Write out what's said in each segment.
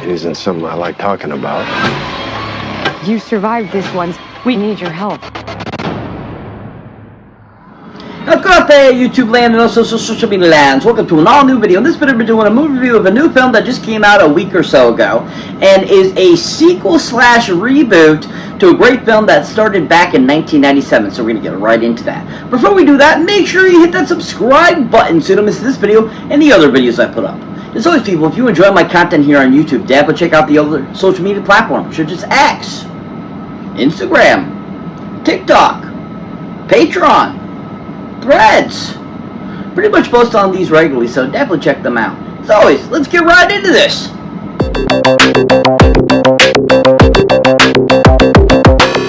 It isn't something I like talking about. You survived this once. We need your help. What's going on there, YouTube land and also social media lands? Welcome to an all-new video. In this video, we're doing a movie review of a new film that just came out a week or so ago, and is a sequel/reboot to a great film that started back in 1997. So we're gonna get right into that. Before we do that, make sure you hit that subscribe button so you don't miss this video and the other videos I put up. As always, people, if you enjoy my content here on YouTube, definitely check out the other social media platforms, such as X, Instagram, TikTok, Patreon, Threads. Pretty much post on these regularly, so definitely check them out. As always, let's get right into this.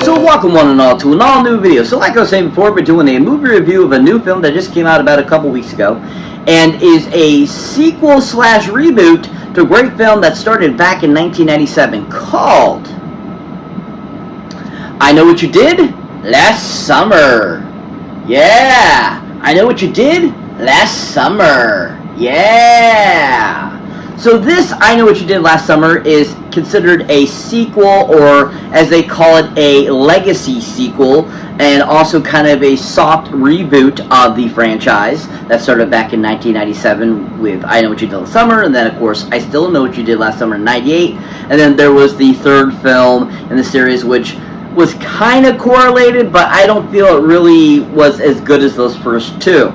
So welcome one and all to an all new video. So like I was saying before, we're doing a movie review of a new film that just came out about a couple weeks ago, and is a sequel/reboot to a great film that started back in 1997 called I Know What You Did Last Summer. Yeah, I Know What You Did Last Summer. Yeah. So this I Know What You Did Last Summer is considered a sequel, or as they call it, a legacy sequel, and also kind of a soft reboot of the franchise that started back in 1997 with I Know What You Did Last Summer, and then of course I Still Know What You Did Last Summer in 98, and then there was the third film in the series, which was kind of correlated, but I don't feel it really was as good as those first two.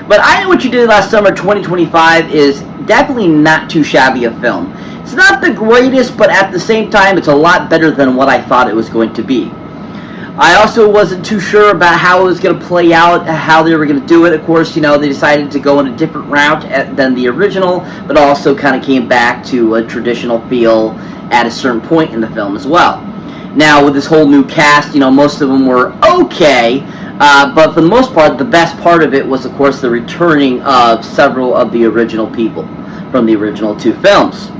But I Know What You Did Last Summer 2025 is definitely not too shabby a film. It's not the greatest, but at the same time, it's a lot better than what I thought it was going to be. I also wasn't too sure about how it was going to play out, how they were going to do it. Of course, you know, they decided to go in a different route than the original, but also kind of came back to a traditional feel at a certain point in the film as well. Now, with this whole new cast, you know, most of them were okay, but for the most part, the best part of it was, of course, the returning of several of the original people from the original two films.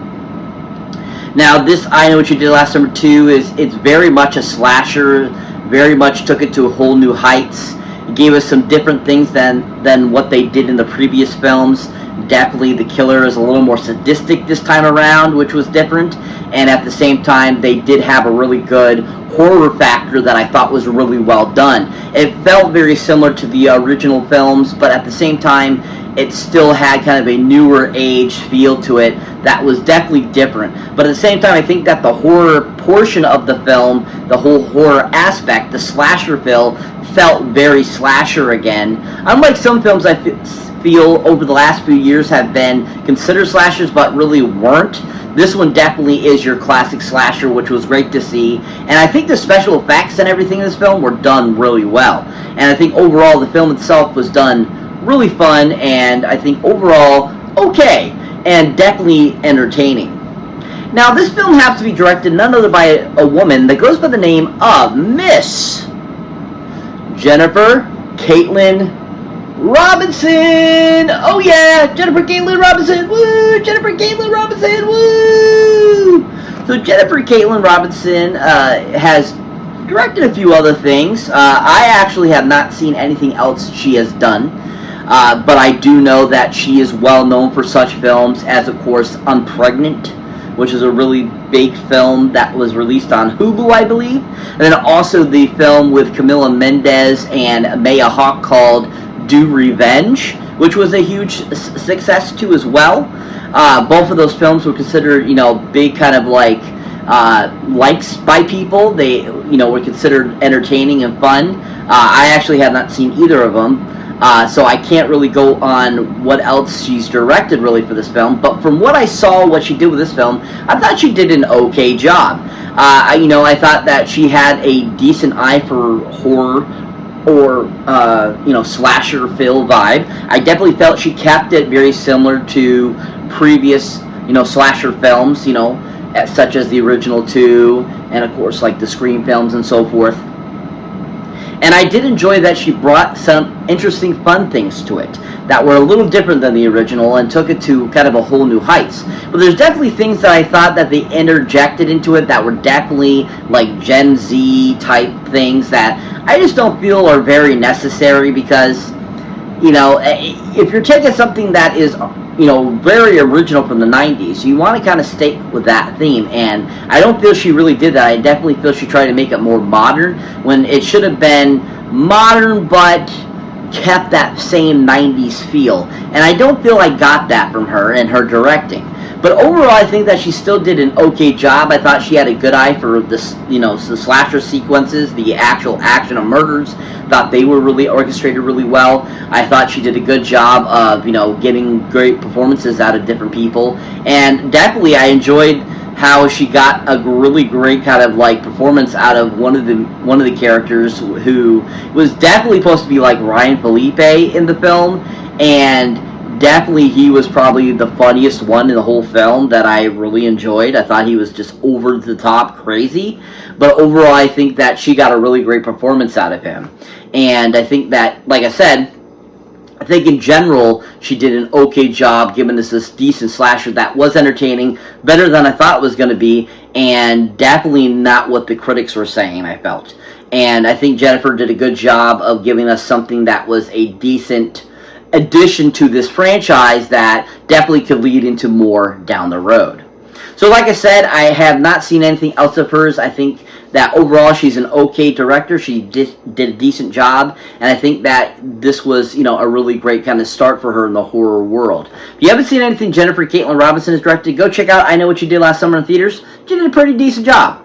Now, this I Know What You Did Last Summer 2 it's very much a slasher, very much took it to a whole new heights. It gave us some different things than what they did in the previous films. Definitely the killer is a little more sadistic this time around, which was different, and at the same time they did have a really good horror factor that I thought was really well done. It felt very similar to the original films, but at the same time it still had kind of a newer age feel to it that was definitely different. But at the same time, I think that the horror portion of the film, the whole horror aspect, the slasher feel, felt very slasher again. Unlike some films I feel over the last few years have been considered slashers but really weren't, this one definitely is your classic slasher, which was great to see. And I think the special effects and everything in this film were done really well. And I think overall the film itself was done really fun, and I think overall okay, and definitely entertaining. Now, this film has to be directed none other by a woman that goes by the name of Miss Jennifer Caitlin Robinson. Oh yeah, Jennifer Caitlin Robinson. Woo! Jennifer Caitlin Robinson. Woo! So Jennifer Caitlin Robinson has directed a few other things. I actually have not seen anything else she has done, but I do know that she is well known for such films as, of course, Unpregnant, which is a really big film that was released on Hulu, I believe. And then also the film with Camila Mendes and Maya Hawke called Do Revenge, which was a huge success too as well. Both of those films were considered, you know, big kind of like likes by people. They, you know, were considered entertaining and fun. I actually have not seen either of them, so I can't really go on what else she's directed really for this film. But from what I saw, what she did with this film, I thought she did an okay job. You know, I thought that she had a decent eye for horror, or you know, slasher feel vibe. I definitely felt she kept it very similar to previous, you know, slasher films, you know, such as the original two, and of course like the Scream films and so forth. And I did enjoy that she brought some interesting fun things to it that were a little different than the original and took it to kind of a whole new heights. But there's definitely things that I thought that they interjected into it that were definitely like Gen Z type things that I just don't feel are very necessary, because, you know, if you're taking something that is very original from the 90s. So you want to kind of stick with that theme, and I don't feel she really did that. I definitely feel she tried to make it more modern when it should have been modern but kept that same 90s feel. And I don't feel I got that from her in her directing. But overall, I think that she still did an okay job. I thought she had a good eye for this, the slasher sequences, the actual action of murders. Thought they were really orchestrated really well. I thought she did a good job of, getting great performances out of different people. And definitely, I enjoyed how she got a really great kind of like performance out of one of the characters who was definitely supposed to be like Ryan Felipe in the film, and definitely he was probably the funniest one in the whole film that I really enjoyed. I thought he was just over the top crazy, but overall I think that she got a really great performance out of him. And I think that, like I said, I think in general she did an okay job giving us this decent slasher that was entertaining, better than I thought it was going to be, and definitely not what the critics were saying, I felt. And I think Jennifer did a good job of giving us something that was a decent addition to this franchise that definitely could lead into more down the road. So like I said, I have not seen anything else of hers. I think that overall she's an okay director. She did a decent job, and I think that this was, a really great kind of start for her in the horror world. If you haven't seen anything Jennifer Caitlin Robinson has directed, go check out I Know What You Did Last Summer in theaters. She did a pretty decent job.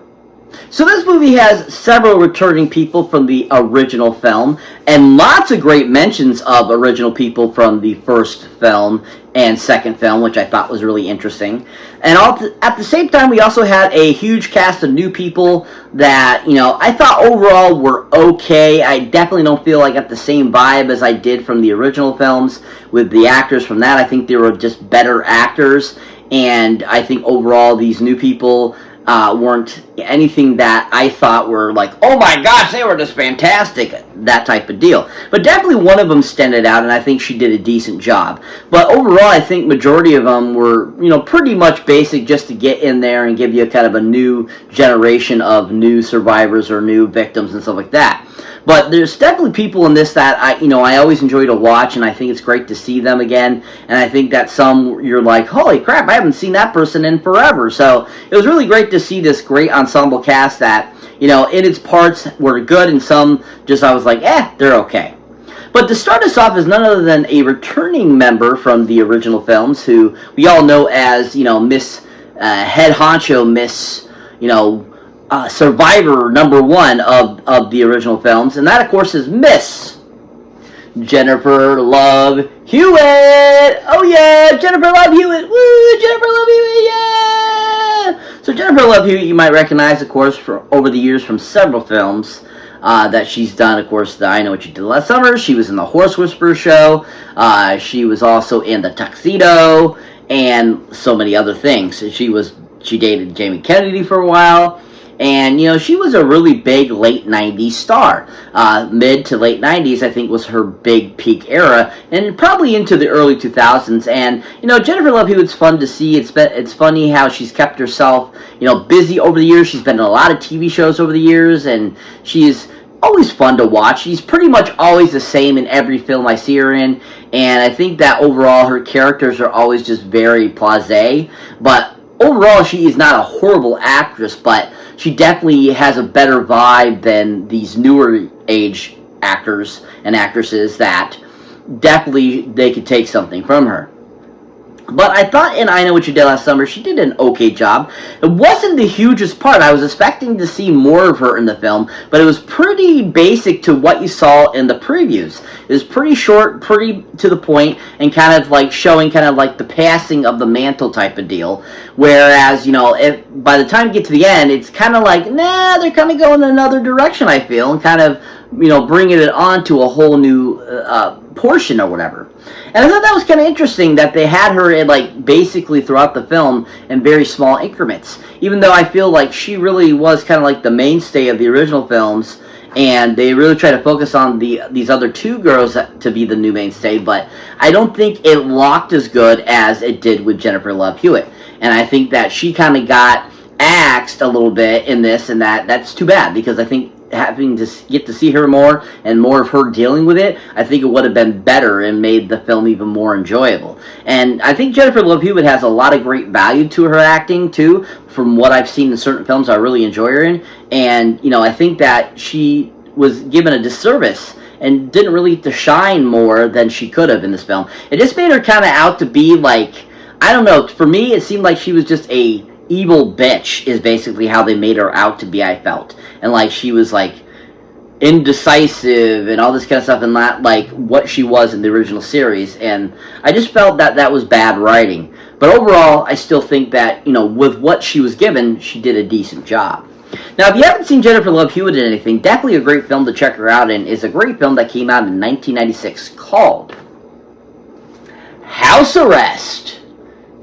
So this movie has several returning people from the original film, and lots of great mentions of original people from the first film and second film, which I thought was really interesting. And at the same time, we also had a huge cast of new people that, I thought overall were okay. I definitely don't feel I got the same vibe as I did from the original films with the actors from that. I think they were just better actors, and I think overall these new people weren't anything that I thought were like, oh my gosh, they were just fantastic, that type of deal. But definitely one of them stood out, and I think she did a decent job. But overall, I think majority of them were, pretty much basic just to get in there and give you a kind of a new generation of new survivors or new victims and stuff like that. But there's definitely people in this that I always enjoy to watch, and I think it's great to see them again. And I think that some you're like, holy crap, I haven't seen that person in forever. So it was really great to see this great ensemble cast that, in its parts were good, and some just I was like, they're okay. But to start us off is none other than a returning member from the original films, who we all know as, Miss Head Honcho, Miss, survivor number one of the original films, and that of course is Miss Jennifer Love Hewitt. Oh yeah, Jennifer Love Hewitt. Woo, Jennifer Love Hewitt, yeah! So Jennifer Love Hewitt you might recognize, of course, over the years from several films that she's done. Of course, the I Know What You Did Last Summer. She was in the Horse Whisperer show. She was also in the Tuxedo and so many other things. She dated Jamie Kennedy for a while. And, she was a really big late 90s star. Mid to late 90s, I think, was her big peak era, and probably into the early 2000s. And, Jennifer Love Hewitt's fun to see. It's funny how she's kept herself, busy over the years. She's been in a lot of TV shows over the years, and she's always fun to watch. She's pretty much always the same in every film I see her in, and I think that overall her characters are always just very blasé. But overall, she is not a horrible actress, but she definitely has a better vibe than these newer age actors and actresses that definitely they could take something from her. But I thought in I Know What You Did Last Summer, she did an okay job. It wasn't the hugest part. I was expecting to see more of her in the film, but it was pretty basic to what you saw in the previews. It was pretty short, pretty to the point, and kind of like showing kind of like the passing of the mantle type of deal. Whereas, by the time you get to the end, it's kind of like, nah, they're kind of going in another direction, I feel, and kind of, bringing it on to a whole new portion or whatever. And I thought that was kind of interesting that they had her in, like, basically throughout the film in very small increments. Even though I feel like she really was kind of like the mainstay of the original films, and they really try to focus on these other two girls to be the new mainstay, but I don't think it locked as good as it did with Jennifer Love Hewitt. And I think that she kind of got axed a little bit in this, and that's too bad, because I think having to get to see her more and more of her dealing with it, I think it would have been better and made the film even more enjoyable. And I think Jennifer Love Hewitt has a lot of great value to her acting too. From what I've seen in certain films, I really enjoy her in, and I think that she was given a disservice and didn't really get to shine more than she could have in this film. It just made her kind of out to be like, I don't know, for me it seemed like she was just a evil bitch is basically how they made her out to be, I felt. And like she was like indecisive and all this kind of stuff, and not like what she was in the original series. And I just felt that that was bad writing. But overall, I still think that, with what she was given, she did a decent job. Now, if you haven't seen Jennifer Love Hewitt in anything, definitely a great film to check her out in is a great film that came out in 1996 called House Arrest.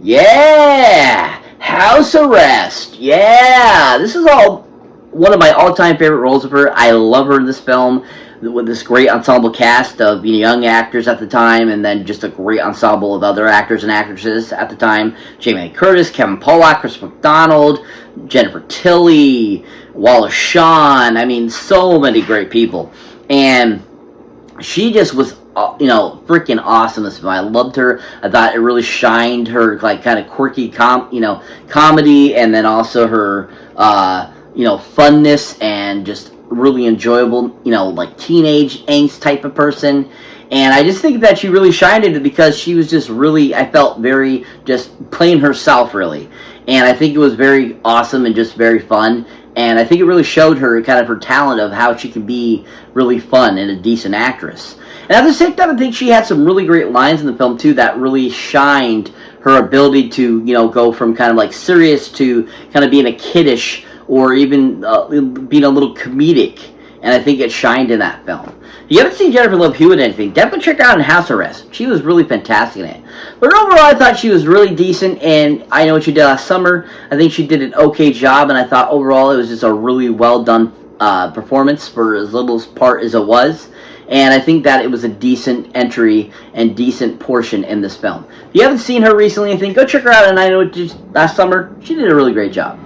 Yeah! House Arrest. Yeah! This is one of my all-time favorite roles of her. I love her in this film with this great ensemble cast of young actors at the time, and then just a great ensemble of other actors and actresses at the time. Jamie Lee Curtis, Kevin Pollak, Chris McDonald, Jennifer Tilly, Wallace Shawn. I mean, so many great people. And she just was, freaking awesome in this film. I loved her. I thought it really shined her, like, kind of quirky, comedy, and then also her, funness and just really enjoyable, like teenage angst type of person. And I just think that she really shined in it because she was just really, I felt very just playing herself, really. And I think it was very awesome and just very fun. And I think it really showed her kind of her talent of how she can be really fun and a decent actress. And at the same time, I think she had some really great lines in the film, too, that really shined her ability to, go from kind of like serious to kind of being a kiddish or even being a little comedic. And I think it shined in that film. If you haven't seen Jennifer Love Hewitt in anything, definitely check her out in House Arrest. She was really fantastic in it. But overall, I thought she was really decent, and I Know What You Did Last Summer, I think she did an okay job, and I thought overall it was just a really well done performance for as little part as it was. And I think that it was a decent entry and decent portion in this film. If you haven't seen her recently, I think go check her out in I Know What You Did Last Summer. She did a really great job.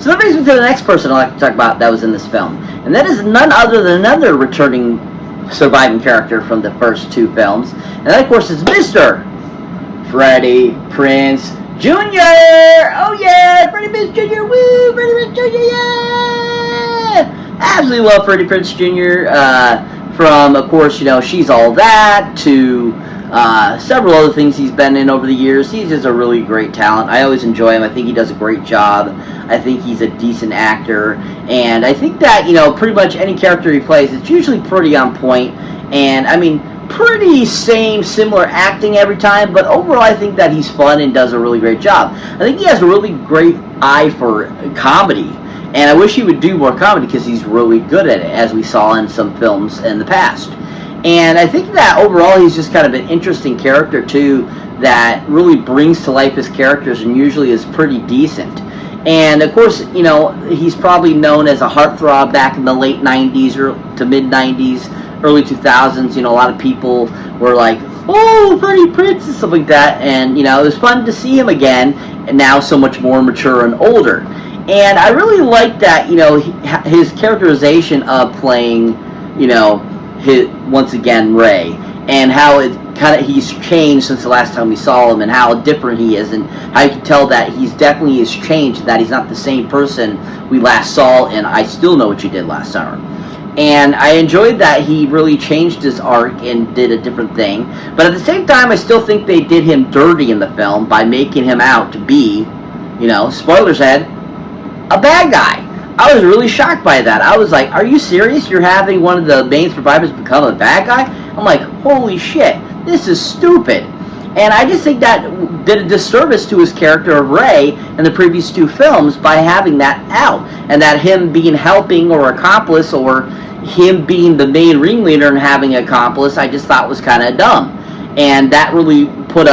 So that brings me to the next person I'd like to talk about that was in this film. And that is none other than another returning surviving character from the first two films. And that, of course, is Mr. Freddie Prinze Jr. Oh, yeah! Freddie Prinze Jr. Woo! Freddie Prinze Jr. Yeah! Absolutely love Freddie Prinze Jr. From, of course, She's All That to several other things he's been in over the years. He's just a really great talent. I always enjoy him. I think he does a great job. I think he's a decent actor. And I think that, pretty much any character he plays, it's usually pretty on point. And, I mean, pretty similar acting every time. But overall, I think that he's fun and does a really great job. I think he has a really great eye for comedy. And I wish he would do more comedy because he's really good at it, as we saw in some films in the past. And I think that overall he's just kind of an interesting character, too, that really brings to life his characters and usually is pretty decent. And, of course, he's probably known as a heartthrob back in the late 90s or to mid-90s, early 2000s. A lot of people were like, oh, Freddie Prinze and stuff like that. And, it was fun to see him again, and now so much more mature and older. And I really like that, his characterization of playing, once again, Ray, and how he's changed since the last time we saw him, and how different he is, and how you can tell that he's definitely has changed, that he's not the same person we last saw in I Still Know What You Did Last Summer. And I enjoyed that he really changed his arc and did a different thing. But at the same time, I still think they did him dirty in the film by making him out to be, spoilers ahead, a bad guy. I was really shocked by that. I was like, are you serious? You're having one of the main survivors become a bad guy? I'm like, holy shit, this is stupid. And I just think that did a disservice to his character of Ray in the previous two films by having that out. And that him being helping or accomplice, or him being the main ringleader and having an accomplice, I just thought was kind of dumb. And that really put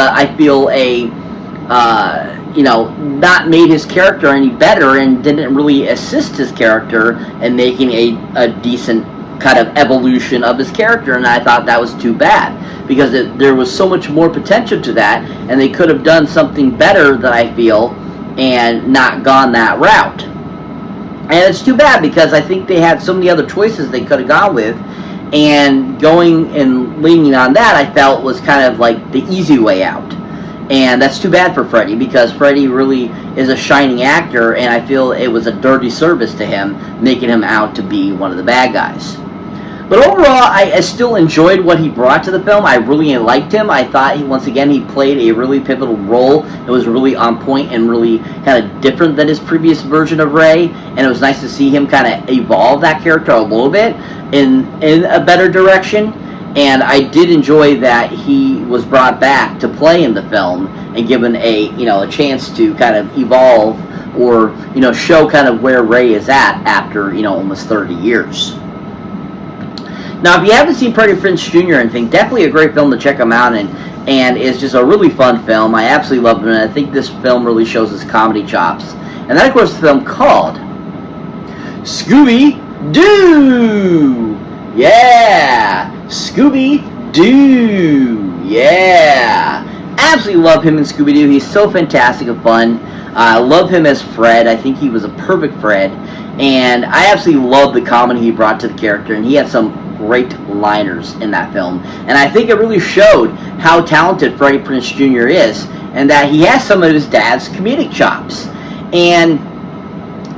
not made his character any better and didn't really assist his character in making a decent kind of evolution of his character. And I thought that was too bad, because there was so much more potential to that, and they could have done something better, that I feel, and not gone that route. And it's too bad because I think they had so many other choices they could have gone with, and going and leaning on that I felt was kind of like the easy way out. And that's too bad for Freddy, because Freddy really is a shining actor, and I feel it was a dirty service to him, making him out to be one of the bad guys. But overall, I still enjoyed what he brought to the film. I really liked him. I thought, once again, he played a really pivotal role. It was really on point and really kind of different than his previous version of Ray. And it was nice to see him kind of evolve that character a little bit in a better direction. And I did enjoy that he was brought back to play in the film and given a chance to kind of evolve, or show kind of where Ray is at after almost 30 years. Now, if you haven't seen Freddie Prinze Jr. or anything, definitely a great film to check him out, and it's just a really fun film. I absolutely love it, and I think this film really shows his comedy chops. And that, of course, is the film called Scooby-Doo! Yeah! Scooby-Doo! Yeah! Absolutely love him in Scooby-Doo. He's so fantastic and fun. I love him as Fred. I think he was a perfect Fred. And I absolutely love the comedy he brought to the character, and he had some great liners in that film. And I think it really showed how talented Freddie Prinze Jr. is, and that he has some of his dad's comedic chops. And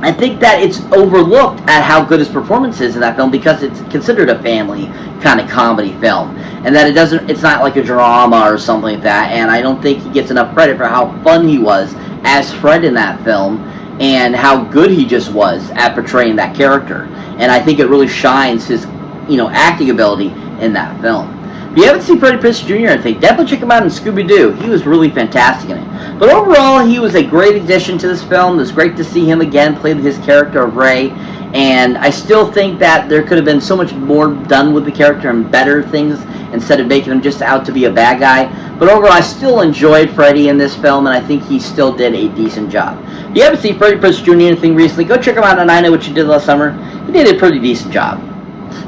I think that it's overlooked at how good his performance is in that film, because it's considered a family kind of comedy film, and that it's not like a drama or something like that. And I don't think he gets enough credit for how fun he was as Fred in that film, and how good he just was at portraying that character. And I think it really shines his acting ability in that film. If you haven't seen Freddie Prinze Jr., I think definitely check him out in Scooby-Doo. He was really fantastic in it. But overall, he was a great addition to this film. It was great to see him again play his character of Ray. And I still think that there could have been so much more done with the character and better things, instead of making him just out to be a bad guy. But overall, I still enjoyed Freddy in this film, and I think he still did a decent job. If you haven't seen Freddie Prinze Jr. anything recently, go check him out on I Know What You Did Last Summer. He did a pretty decent job.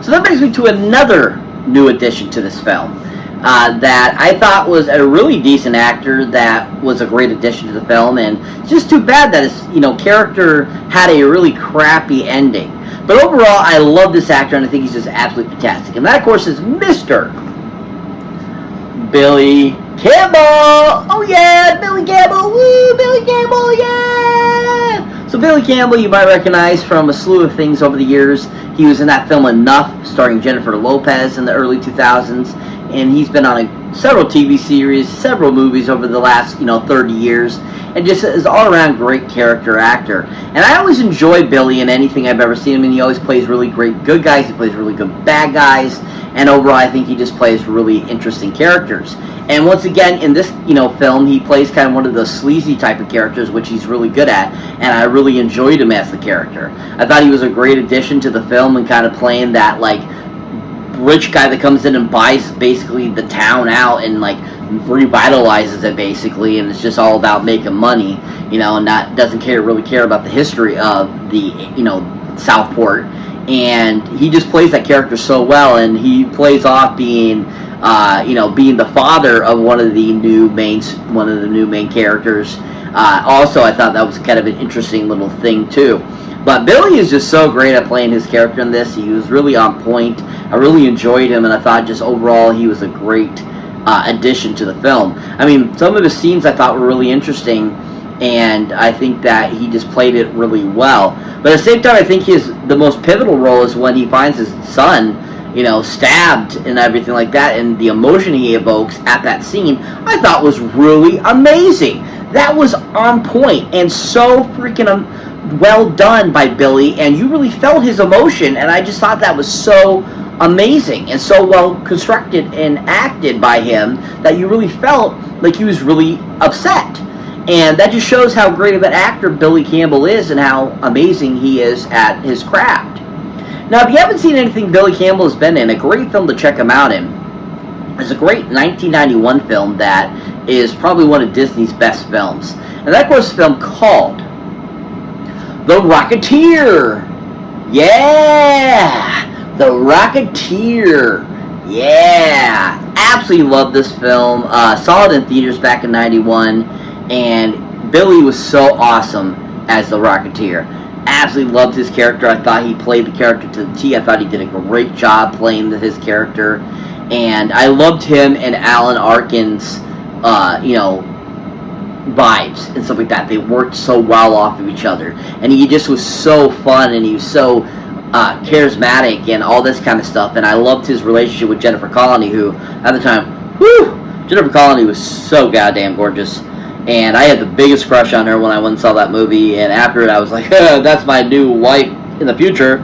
So that brings me to another new addition to this film that I thought was a really decent actor, that was a great addition to the film, and it's just too bad that his character had a really crappy ending. But overall, I love this actor, and I think he's just absolutely fantastic. And that, of course, is Mr. Billy Campbell! Oh yeah, Billy Campbell! Woo, Billy Campbell, yeah! So Billy Campbell, you might recognize from a slew of things over the years. He was in that film Enough, starring Jennifer Lopez in the early 2000s, and he's been on several TV series, several movies over the last 30 years, and just is all-around great character actor. And I always enjoy Billy in anything I've ever seen him in. He always plays really great good guys, he plays really good bad guys, and overall I think he just plays really interesting characters. And once again, in this film, he plays kind of one of the sleazy type of characters, which he's really good at, and I really enjoyed him as the character. I thought he was a great addition to the film, and kind of playing that rich guy that comes in and buys basically the town out and revitalizes it basically, and it's just all about making money, and doesn't really care about the history of the Southport. And he just plays that character so well, and he plays off being being the father of one of the new main characters. Also, I thought that was kind of an interesting little thing too. But Billy is just so great at playing his character in this. He was really on point. I really enjoyed him, and I thought just overall he was a great addition to the film. I mean, some of his scenes I thought were really interesting, and I think that he just played it really well. But at the same time, I think the most pivotal role is when he finds his son, stabbed and everything like that, and the emotion he evokes at that scene, I thought was really amazing. That was on point and so freaking well done by Billy, and you really felt his emotion, and I just thought that was so amazing and so well constructed and acted by him that you really felt like he was really upset. And that just shows how great of an actor Billy Campbell is and how amazing he is at his craft. Now, if you haven't seen anything Billy Campbell has been in, a great film to check him out in is a great 1991 film that is probably one of Disney's best films. And that, of course, is a film called The Rocketeer. Yeah! The Rocketeer. Yeah! Absolutely love this film. Saw it in theaters back in 91. And Billy was so awesome as the Rocketeer. absolutely loved his character. I thought he played the character to the T. I thought he did a great job playing his character. And I loved him and Alan Arkin's, vibes and stuff like that. They worked so well off of each other. And he just was so fun, and he was so charismatic and all this kind of stuff. And I loved his relationship with Jennifer Connelly, who, at the time, Jennifer Connelly was so goddamn gorgeous. And I had the biggest crush on her when I went and saw that movie. And after it, I was like, that's my new wife in the future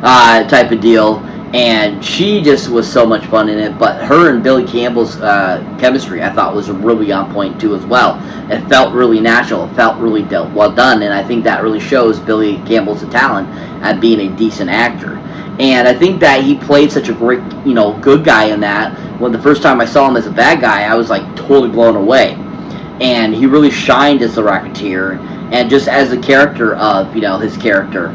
type of deal. And she just was so much fun in it. But her and Billy Campbell's chemistry, I thought, was really on point, too, as well. It felt really natural. It felt really well done. And I think that really shows Billy Campbell's talent at being a decent actor. And I think that he played such a great, good guy in that. When the first time I saw him as a bad guy, I was, like, totally blown away. And he really shined as the Rocketeer. And just as the character of, his character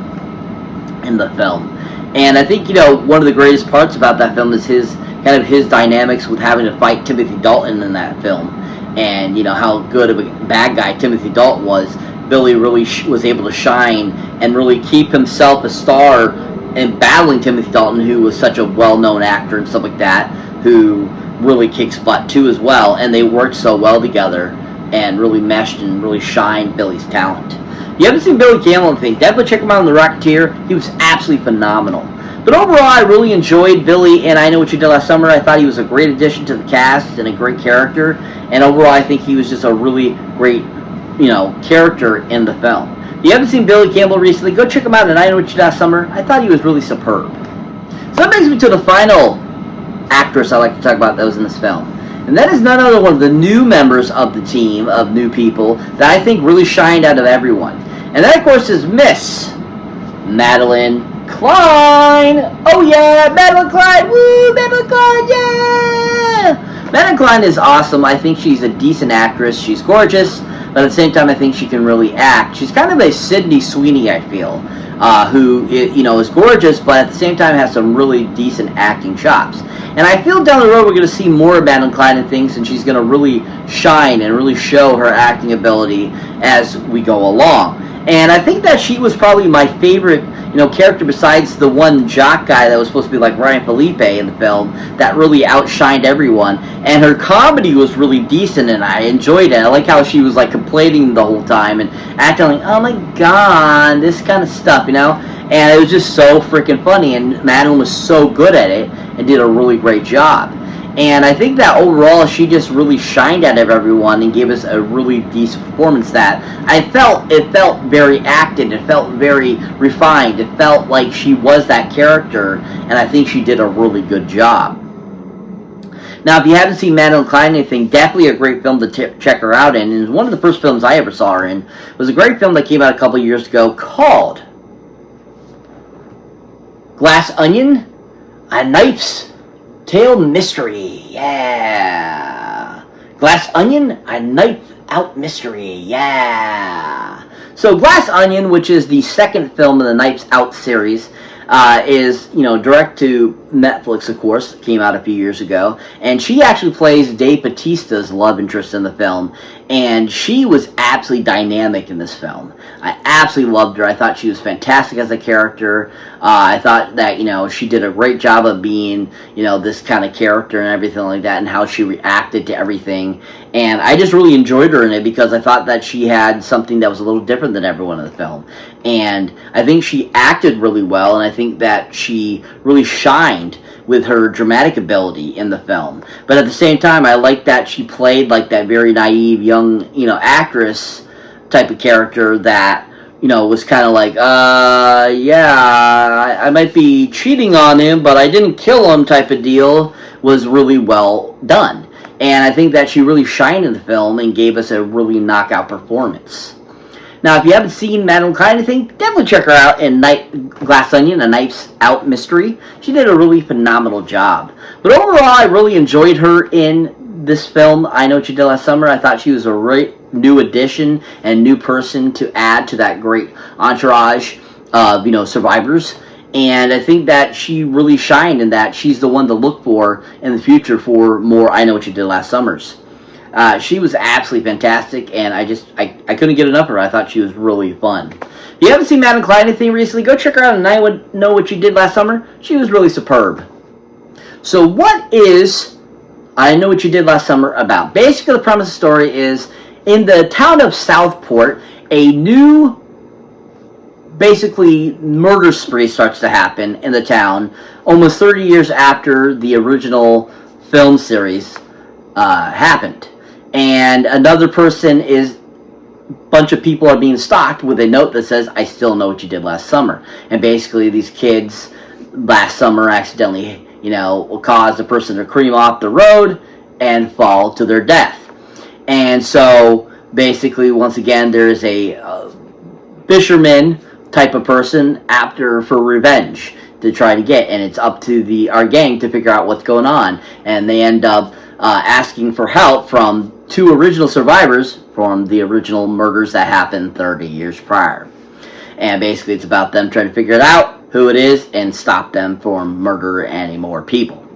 in the film. And I think, one of the greatest parts about that film is his dynamics with having to fight Timothy Dalton in that film. And, how good of a bad guy Timothy Dalton was. Billy really was able to shine and really keep himself a star in battling Timothy Dalton, who was such a well-known actor and stuff like that, who really kicks butt too as well. And they worked so well together and really meshed and really shined Billy's talent. If you haven't seen Billy Campbell, definitely check him out on The Rocketeer. He was absolutely phenomenal. But overall, I really enjoyed Billy, and I Know What You Did Last Summer. I thought he was a great addition to the cast and a great character. And overall, I think he was just a really great, character in the film. If you haven't seen Billy Campbell recently, go check him out in I Know What You Did Last Summer. I thought he was really superb. So that brings me to the final actress I like to talk about that was in this film. And that is none other one of the new members of the team of new people that I think really shined out of everyone. And that, of course, is Miss Madeline Klein. Oh, yeah, Madeline Klein. Woo, Madeline Klein, yeah. Madeline Klein is awesome. I think she's a decent actress. She's gorgeous, but at the same time, I think she can really act. She's kind of a Sydney Sweeney, I feel, who, is gorgeous, but at the same time has some really decent acting chops. And I feel down the road we're going to see more of Madeline Klein and things, and she's going to really shine and really show her acting ability as we go along. And I think that she was probably my favorite, character besides the one jock guy that was supposed to be like Ryan Felipe in the film that really outshined everyone. And her comedy was really decent, and I enjoyed it. I like how she was like complaining the whole time and acting like, oh my god, this kind of stuff, And it was just so freaking funny, and Madeline was so good at it and did a really great job. And I think that overall she just really shined out of everyone and gave us a really decent performance that it felt very acted, it felt very refined, it felt like she was that character, and I think she did a really good job. Now, if you haven't seen Madeline Klein anything, definitely a great film to check her out in. And one of the first films I ever saw her in was a great film that came out a couple years ago called Glass Onion, A Knife's Tale Mystery, yeah. Glass Onion, A Knife Out Mystery, yeah. So Glass Onion, which is the second film in the Knives Out series, is, direct to Netflix, of course, came out a few years ago, and she actually plays Dave Bautista's love interest in the film, and she was absolutely dynamic in this film. I absolutely loved her. I thought she was fantastic as a character. I thought that, she did a great job of being, this kind of character and everything like that, and how she reacted to everything, and I just really enjoyed her in it because I thought that she had something that was a little different than everyone in the film, and I think she acted really well, and I think that she really shined with her dramatic ability in the film. But at the same time, I like that she played like that very naive young, actress type of character that, was kind of like, yeah, I might be cheating on him, but I didn't kill him type of deal, was really well done. And I think that she really shined in the film and gave us a really knockout performance. Now, if you haven't seen Madeline Klein anything, definitely check her out in Glass Onion, A Knife's Out Mystery. She did a really phenomenal job. But overall, I really enjoyed her in this film, I Know What You Did Last Summer. I thought she was a great new addition and new person to add to that great entourage of, survivors. And I think that she really shined in that she's the one to look for in the future for more I Know What You Did Last Summers. She was absolutely fantastic, and I couldn't get enough of her. I thought she was really fun. If you haven't seen Madeline Klein anything recently, go check her out, and I would know what you did last summer. She was really superb. So what is I Know What You Did Last Summer about? Basically, the premise of the story is, in the town of Southport, a new, basically, murder spree starts to happen in the town, almost 30 years after the original film series happened. And another person bunch of people are being stalked with a note that says, I still know what you did last summer. And basically, these kids last summer accidentally, will cause a person to cream off the road and fall to their death. And so, basically, once again, there's a fisherman type of person after for revenge to try to get, and it's up to our gang to figure out what's going on. And they end up asking for help from two original survivors from the original murders that happened 30 years prior. And basically, it's about them trying to figure it out, who it is, and stop them from murdering any more people.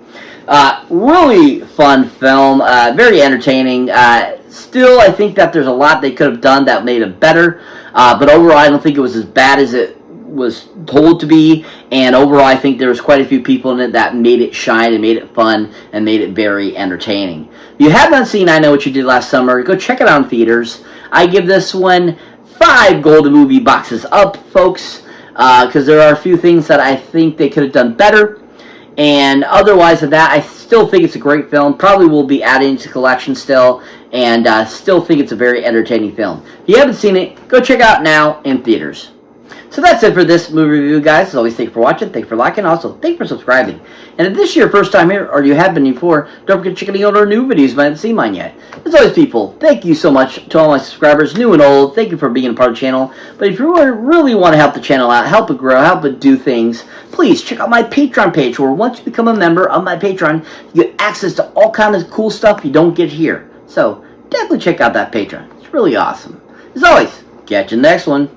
Really fun film, very entertaining. Still, I think that there's a lot they could have done that made it better, but overall, I don't think it was as bad as it was told to be, and overall, I think there was quite a few people in it that made it shine and made it fun and made it very entertaining. If you have not seen I Know What You Did Last Summer, go check it out in theaters. I give this one 5 golden movie boxes up, folks, because there are a few things that I think they could have done better. And otherwise of that, I still think it's a great film. Probably will be adding to the collection still. And still think it's a very entertaining film. If you haven't seen it, go check it out now in theaters. So that's it for this movie review, guys. As always, thank you for watching, thank you for liking, also thank you for subscribing. And if this is your first time here, or you have been before, don't forget to check out our new videos if you haven't seen mine yet. As always, people, thank you so much to all my subscribers, new and old. Thank you for being a part of the channel. But if you really want to help the channel out, help it grow, help it do things, please check out my Patreon page, where once you become a member of my Patreon, you get access to all kinds of cool stuff you don't get here. So definitely check out that Patreon. It's really awesome. As always, catch you in the next one.